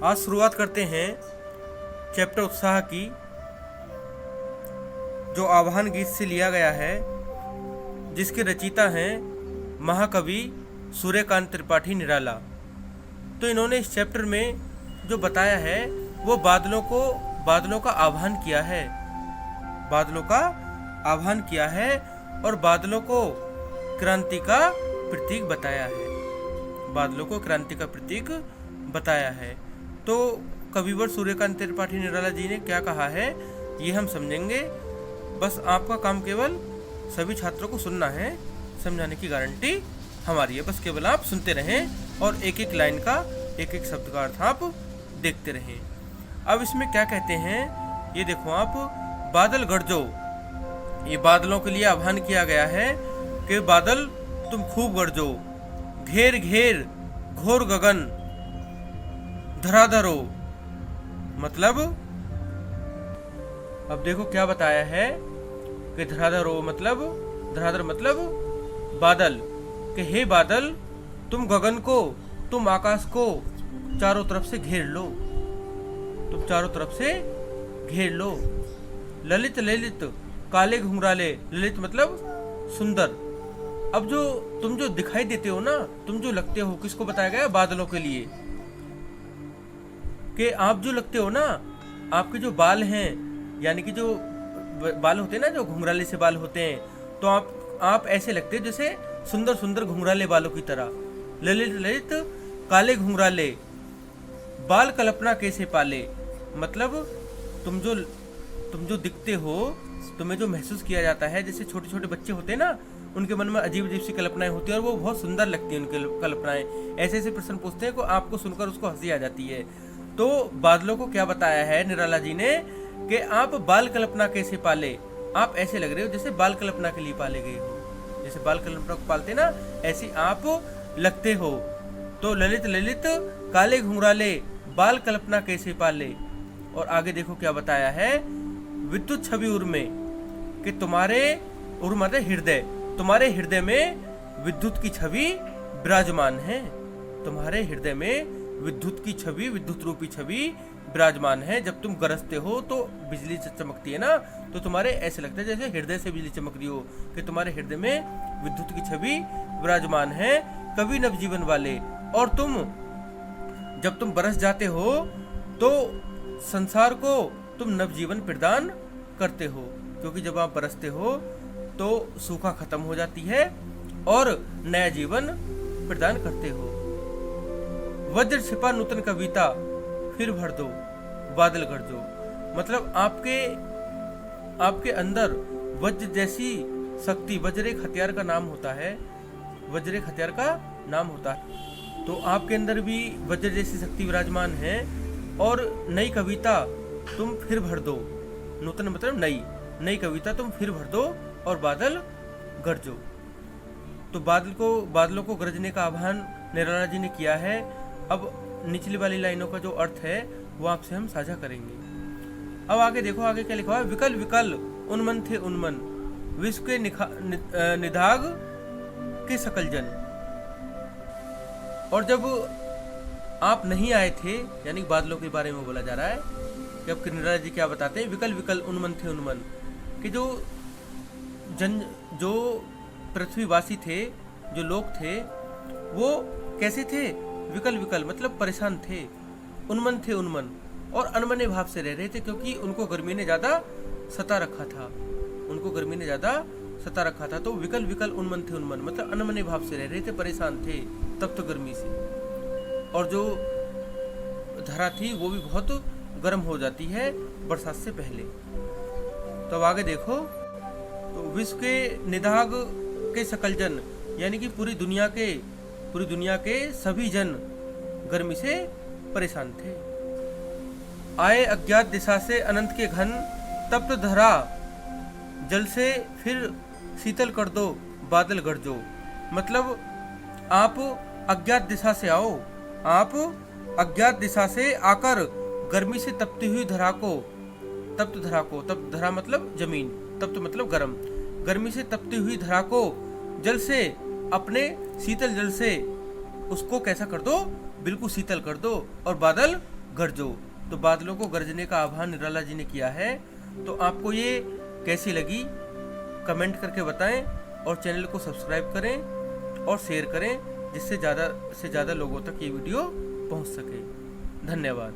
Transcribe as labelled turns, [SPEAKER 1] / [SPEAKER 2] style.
[SPEAKER 1] आज शुरुआत करते हैं चैप्टर उत्साह की, जो आह्वान गीत से लिया गया है, जिसके रचयिता हैं महाकवि सूर्यकांत त्रिपाठी निराला। तो इन्होंने इस चैप्टर में जो बताया है वो बादलों का आह्वान किया है, बादलों का आह्वान किया है और बादलों को क्रांति का प्रतीक बताया है, बादलों को क्रांति का प्रतीक बताया है। तो कविवर सूर्यकांत त्रिपाठी निराला जी ने क्या कहा है ये हम समझेंगे। बस आपका काम केवल सभी छात्रों को सुनना है, समझाने की गारंटी हमारी है। बस केवल आप सुनते रहें और एक एक लाइन का एक एक शब्द का अर्थ आप देखते रहें। अब इसमें क्या कहते हैं ये देखो आप, बादल गरजो, ये बादलों के लिए आह्वान किया गया है कि बादल तुम खूब गरजो, घेर घेर घोर गगन धराधरो। मतलब अब देखो क्या बताया है कि धराधरो मतलब बादल, कि हे बादल तुम गगन को, तुम आकाश को चारों तरफ से घेर लो, तुम चारों तरफ से घेर लो। ललित ललित काले घुंघराले, ललित मतलब सुंदर। अब जो तुम जो दिखाई देते हो ना, तुम जो लगते हो, किसको बताया गया? बादलों के लिए, कि आप जो लगते हो ना, आपके जो बाल हैं, यानी कि जो बाल होते हैं ना, जो घुंघराले से बाल होते हैं, तो आप ऐसे लगते हो जैसे सुंदर सुंदर घुंघराले बालों की तरह। ललित ललित काले घुंघराले बाल कल्पना कैसे पाले, मतलब तुम जो दिखते हो, तुम्हें जो महसूस किया जाता है, जैसे छोटे छोटे बच्चे होते हैं ना, उनके मन में अजीब अजीब सी कल्पनाएं होती है और वो बहुत सुंदर लगती है उनकी कल्पनाएं। ऐसे ऐसे प्रश्न पूछते हैं को आपको सुनकर उसको हंसी आ जाती है। तो बादलों को क्या बताया है निराला जी ने कि आप बाल कल्पना कैसे पाले, आप ऐसे लग रहे हो जैसे बाल कल्पना के लिए पाले गए हो, जैसे बाल कल्पना को पालते ना, ऐसे आप लगते हो। तो ललित ललित काले घुंघराले बाल कल्पना कैसे पाले। और आगे देखो क्या बताया है, विद्युत छवि उर्मे, कि तुम्हारे उर्म हृदय, तुम्हारे हृदय में विद्युत की छवि विराजमान है, तुम्हारे हृदय में विद्युत की छवि, विद्युत रूपी छवि विराजमान है। जब तुम गरजते हो तो बिजली चमकती है ना, तो तुम्हारे ऐसे लगता है जैसे हृदय से बिजली चमक रही हो, कि तुम्हारे हृदय में विद्युत की छवि विराजमान है। कवि नवजीवन वाले, और जब तुम बरस जाते हो तो संसार को तुम नवजीवन प्रदान करते हो, क्योंकि जब आप बरसते हो तो सूखा खत्म हो जाती है और नया जीवन प्रदान करते हो। वज्र छिपा नूतन कविता फिर भर दो बादल गरजो, मतलब आपके अंदर वज्र जैसी शक्ति, वज्र एक हथियार का नाम होता है, वज्र एक हथियार का नाम होता है। तो आपके अंदर भी वज्र जैसी शक्ति विराजमान है और नई कविता तुम फिर भर दो, नूतन मतलब नई कविता तुम फिर भर दो और बादल गरजो। तो बादलों को गरजने का आह्वान निराला जी ने किया है। अब निचली वाली लाइनों का जो अर्थ है वो आपसे हम साझा करेंगे। अब आगे देखो, आगे क्या लिखा है, विकल विकल उन्मन थे उन्मन, विश्व के निधाग के सकल जन। और जब आप नहीं आए थे, यानी बादलों के बारे में बोला जा रहा है कि अब निराला जी क्या बताते हैं, विकल विकल उन्मन थे उन्मन, कि जो पृथ्वीवासी थे, जो लोग थे, वो कैसे थे? विकल विकल मतलब परेशान थे, उन्मन थे उन्मन, और अनमने भाव से रह रहे थे, क्योंकि उनको गर्मी ने ज्यादा सता रखा था, तो विकल विकल उन्मन थे उन्मन मतलब अनमने भाव से रह रहे थे, परेशान थे तब तो गर्मी से। और जो धरा थी वो भी बहुत गर्म हो जाती है बरसात से पहले। तो अब आगे देखो, तो विश्व के निधाग के सकल जन, यानी कि पूरी दुनिया के सभी जन गर्मी से परेशान थे। आए अज्ञात दिशा से अनंत के घन, तप्त धरा जल से फिर शीतल कर दो बादल गरजो। मतलब आप अज्ञात दिशा से आओ, आप अज्ञात दिशा से आकर गर्मी से तपती हुई तप्त धरा मतलब जमीन, तप्त मतलब गर्म, गर्मी से तपती हुई धरा को जल से, अपने शीतल जल से उसको कैसा कर दो, बिल्कुल शीतल कर दो और बादल गरजो। तो बादलों को गरजने का आह्वान निराला जी ने किया है। तो आपको ये कैसी लगी कमेंट करके बताएं और चैनल को सब्सक्राइब करें और शेयर करें, जिससे ज़्यादा से ज़्यादा लोगों तक ये वीडियो पहुंच सके। धन्यवाद।